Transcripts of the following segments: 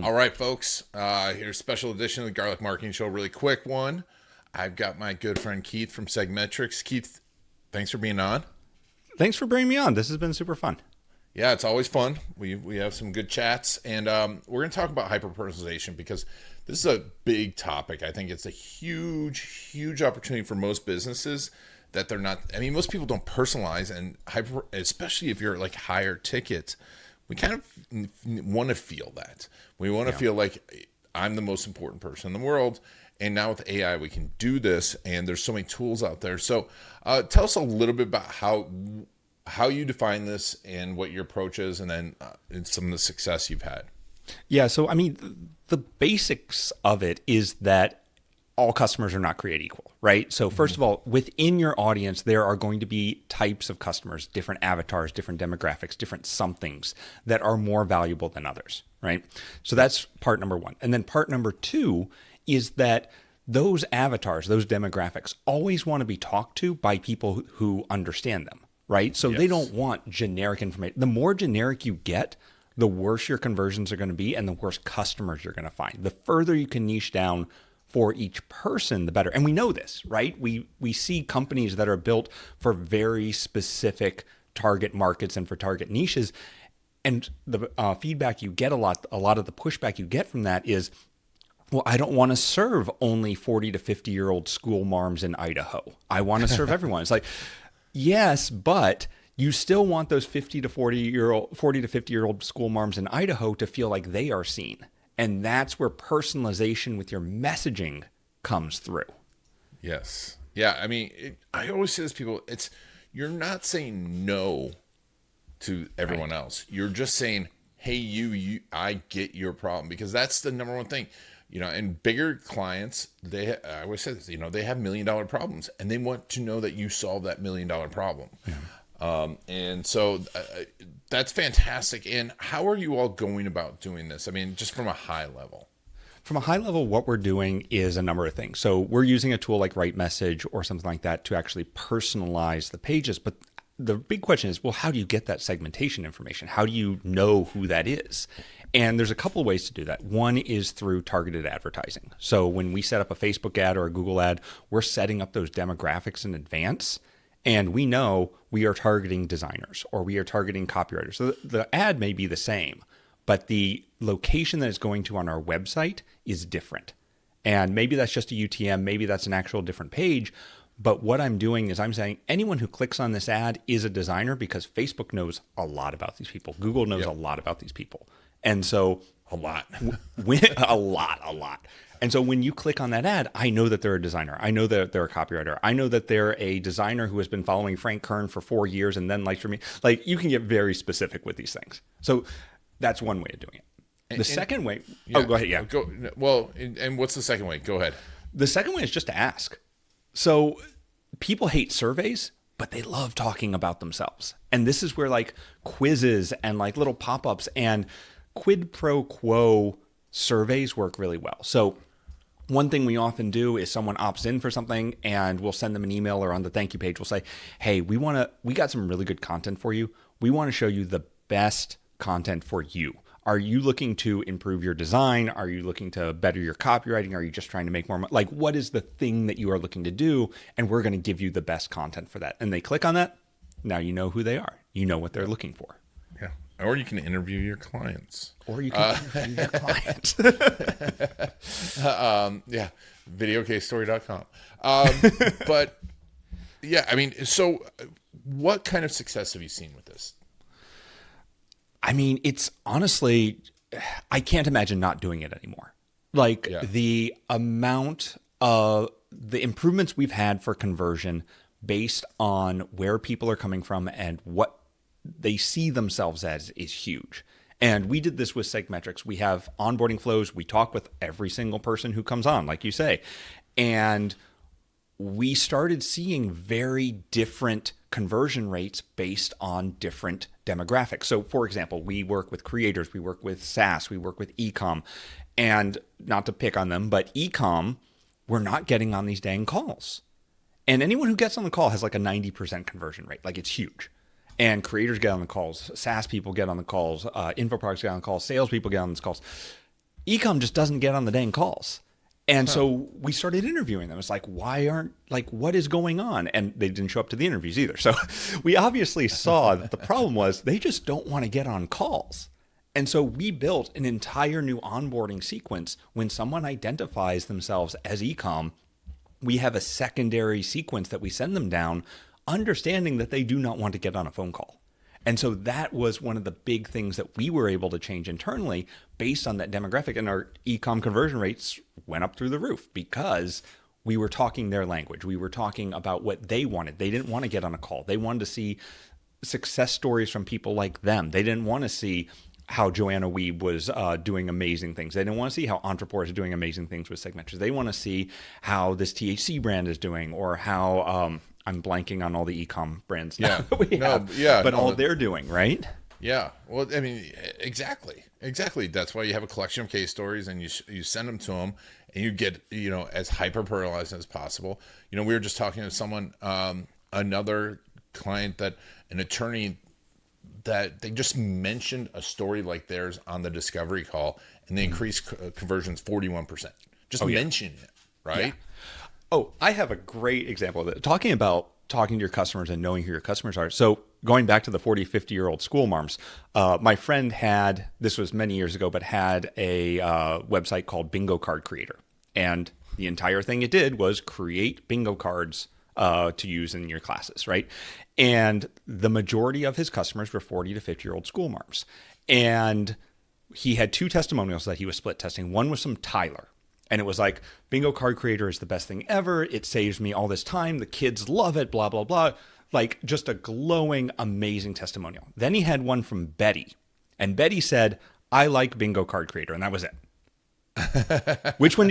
All right, folks. Here's a special edition of the Garlic Marketing Show. Really quick one. I've got my good friend Keith from Segmentrics. Keith, thanks for being on. Thanks for bringing me on. This has been super fun. Yeah, it's always fun. We have some good chats, and we're going to talk about hyperpersonalization because this is a big topic. I think it's a huge opportunity for most businesses that they're not. I mean, most people don't personalize, and especially if you're like higher ticket, we kind of want to feel that. We want to feel like I'm the most important person in the world. And now with AI, we can do this, and there's so many tools out there. So tell us a little bit about how you define this and what your approach is, and then some of the success you've had. Yeah, so I mean, the basics of it is that all customers are not created equal, right? So first of all, within your audience, there are going to be types of customers, different avatars, different demographics, different somethings that are more valuable than others, right? So that's part number one. And then part number two is that those avatars, those demographics always want to be talked to by people who understand them, right? So they don't want generic information. The more generic you get, the worse your conversions are going to be and the worse customers you're going to find. The further you can niche down for each person, the better. And we know this, right? We see companies that are built for very specific target markets and for target niches. And the feedback you get a lot of the pushback you get from that is, well, I don't want to serve only 40 to 50-year-old school marms in Idaho. I want to serve everyone. It's like, yes, but you still want those 40 to 50-year-old school marms in Idaho to feel like they are seen. And that's where personalization with your messaging comes through. Yes. Yeah. I mean, I always say this to people, you're not saying no to everyone else. You're just saying, hey, you, I get your problem, because that's the number one thing. And bigger clients, I always say this, they have $1 million problems, and they want to know that you solve that $1 million problem. Yeah. And so that's fantastic. And how are you all going about doing this? I mean, just from a high level. From a high level, what we're doing is a number of things. So we're using a tool like WriteMessage or something like that to actually personalize the pages. But the big question is, well, how do you get that segmentation information? How do you know who that is? And there's a couple of ways to do that. One is through targeted advertising. So when we set up a Facebook ad or a Google ad, we're setting up those demographics in advance. And we know we are targeting designers or we are targeting copywriters. So the ad may be the same, but the location that it's going to on our website is different. And maybe that's just a UTM, maybe that's an actual different page. But what I'm doing is I'm saying anyone who clicks on this ad is a designer, because Facebook knows a lot about these people. Google knows a lot about these people. And so a lot. a lot. And so when you click on that ad, I know that they're a designer. I know that they're a copywriter. I know that they're a designer who has been following Frank Kern for 4 years and then likes for me. Like, you can get very specific with these things. So that's one way of doing it. The second way, go ahead. Yeah. And what's the second way? Go ahead. The second way is just to ask. So people hate surveys, but they love talking about themselves. And this is where like quizzes and like little pop-ups and quid pro quo surveys work really well. So one thing we often do is someone opts in for something and we'll send them an email, or on the thank you page, we'll say, hey, we got some really good content for you. We want to show you the best content for you. Are you looking to improve your design? Are you looking to better your copywriting? Are you just trying to make more money? Like, what is the thing that you are looking to do? And we're going to give you the best content for that. And they click on that. Now you know who they are. You know what they're looking for. Yeah. Or you can interview your clients. Yeah. Videocasestory.com. But yeah, I mean, so what kind of success have you seen with this? I mean, it's honestly, I can't imagine not doing it anymore. Like the amount of the improvements we've had for conversion based on where people are coming from and what they see themselves as is huge. And we did this with Segmentrics. We have onboarding flows. We talk with every single person who comes on, like you say. And we started seeing very different conversion rates based on different demographics. So for example, we work with creators, we work with SaaS, we work with e-com, and not to pick on them, but e-com, we're not getting on these dang calls. And anyone who gets on the call has like a 90% conversion rate. Like, it's huge. And creators get on the calls, SaaS people get on the calls, info products get on the calls, salespeople get on these calls. ecom just doesn't get on the dang calls. And so we started interviewing them. It's like, what is going on? And they didn't show up to the interviews either. So we obviously saw that the problem was they just don't want to get on calls. And so we built an entire new onboarding sequence. When someone identifies themselves as ecom, we have a secondary sequence that we send them down, understanding that they do not want to get on a phone call. And so that was one of the big things that we were able to change internally based on that demographic. And our e-com conversion rates went up through the roof because we were talking their language. We were talking about what they wanted. They didn't want to get on a call. They wanted to see success stories from people like them. They didn't want to see how Joanna Wiebe was doing amazing things. They didn't want to see how Entrepreneur is doing amazing things with Segmentrics. They want to see how this THC brand is doing, or how I'm blanking on all the e-com brands now that we have. But all they're doing, right? Yeah. Well, I mean, exactly. That's why you have a collection of case stories, and you send them to them, and you get, as hyper personalized as possible. We were just talking to someone, another client, that an attorney, that they just mentioned a story like theirs on the discovery call, and they increased conversions 41%. Just mention it, right? Yeah. Oh, I have a great example of it. Talking about talking to your customers and knowing who your customers are. So going back to the 40, 50-year-old school moms, my friend had, this was many years ago, but had a website called Bingo Card Creator. And the entire thing it did was create bingo cards to use in your classes, right? And the majority of his customers were 40 to 50-year-old school moms. And he had 2 testimonials that he was split testing. One was from Tyler. And it was like, Bingo Card Creator is the best thing ever. It saves me all this time. The kids love it, blah, blah, blah. Like, just a glowing, amazing testimonial. Then he had one from Betty. And Betty said, I like Bingo Card Creator. And that was it. Which one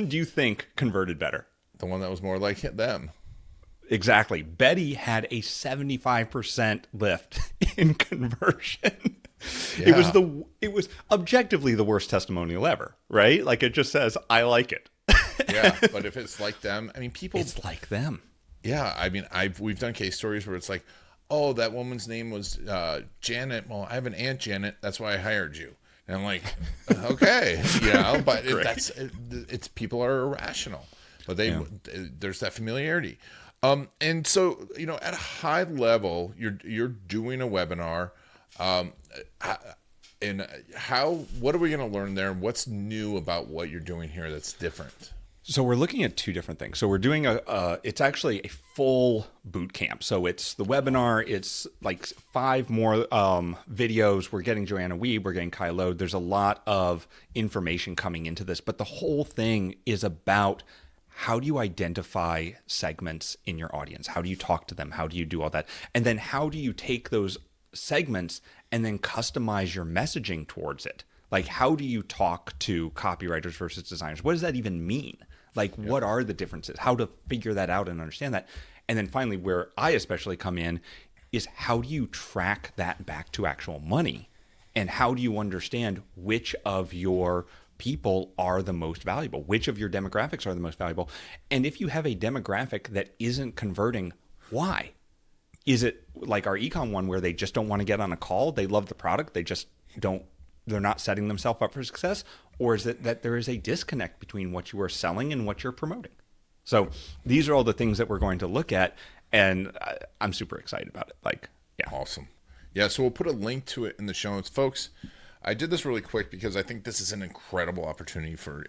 do you think converted better? The one that was more like them. Exactly. Betty had a 75% lift in conversion. Yeah. It was objectively the worst testimonial ever, right? Like, it just says, I like it. Yeah, but if it's like them, I mean, it's like them. Yeah, I mean, we've done case stories where it's like, oh, that woman's name was Janet. Well, I have an Aunt Janet. That's why I hired you. And I'm like, okay, but it's people are irrational, but there's that familiarity. And so, at a high level, you're doing a webinar. And what are we going to learn there? What's new about what you're doing here that's different? So we're looking at 2 different things. So we're doing it's actually a full boot camp. So it's the webinar, it's like 5 more videos. We're getting Joanna Wiebe, we're getting Kai Lode. There's a lot of information coming into this, but the whole thing is about how do you identify segments in your audience? How do you talk to them? How do you do all that? And then how do you take those segments and then customize your messaging towards it? Like, how do you talk to copywriters versus designers? What does that even mean? Like, what are the differences? How to figure that out and understand that? And then finally, where I especially come in is how do you track that back to actual money? And how do you understand which of your people are the most valuable? Which of your demographics are the most valuable? And if you have a demographic that isn't converting, why? Is it like our ecom one where they just don't want to get on a call? They love the product. They're not setting themselves up for success? Or is it that there is a disconnect between what you are selling and what you're promoting? So these are all the things that we're going to look at. And I'm super excited about it. Awesome. Yeah. So we'll put a link to it in the show notes, folks. I did this really quick because I think this is an incredible opportunity for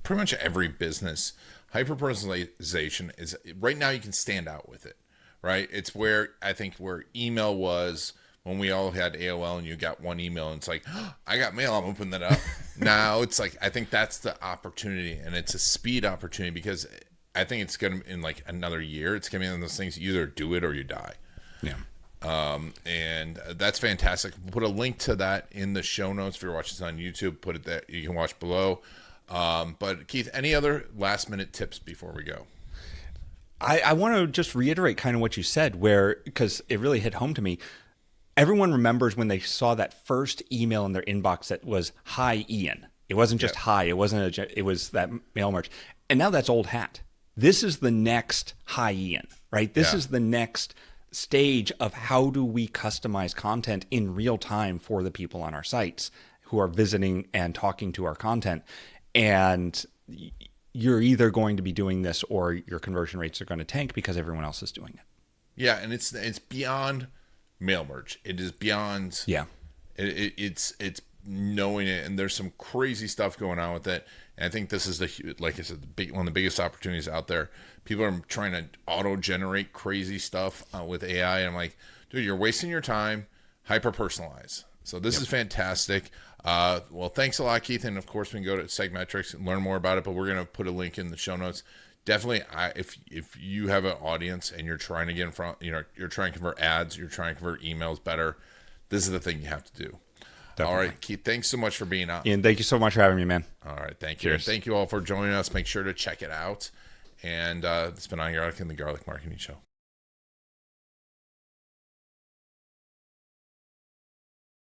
pretty much every business. Hyper-personalization is, right now you can stand out with it, right? It's where email was when we all had AOL and you got one email and it's like, oh, I got mail, I'm opening that up. Now it's like, I think that's the opportunity, and it's a speed opportunity because I think it's going to, in like another year, it's going to be one of those things, you either do it or you die. Yeah. And that's fantastic. We'll put a link to that in the show notes. If you're watching this on YouTube, put it there. You can watch below. But Keith, any other last minute tips before we go? I want to just reiterate kind of what you said, because it really hit home to me. Everyone remembers when they saw that first email in their inbox that was, "Hi, Ian." It wasn't just hi. It wasn't it was that mail merch. And now that's old hat. This is the next "Hi, Ian," right? This is the next stage of how do we customize content in real time for the people on our sites who are visiting and talking to our content. And you're either going to be doing this or your conversion rates are going to tank because everyone else is doing it. Yeah, and it's beyond mail merge. It is beyond. Yeah. It's knowing it, and there's some crazy stuff going on with it. And I think this is like I said, one of the biggest opportunities out there. People are trying to auto generate crazy stuff with AI. And I'm like, dude, you're wasting your time. Hyper personalize. So this is fantastic. Well, thanks a lot, Keith. And of course, we can go to Segmentrics and learn more about it. But we're going to put a link in the show notes. Definitely, if you have an audience and you're trying to get in front, you're trying to convert ads, you're trying to convert emails better, this is the thing you have to do. Definitely. All right, Keith, thanks so much for being on. Ian, thank you so much for having me, man. All right, thank you. And thank you all for joining us. Make sure to check it out. And it's been on Garlic and the Garlic Marketing Show.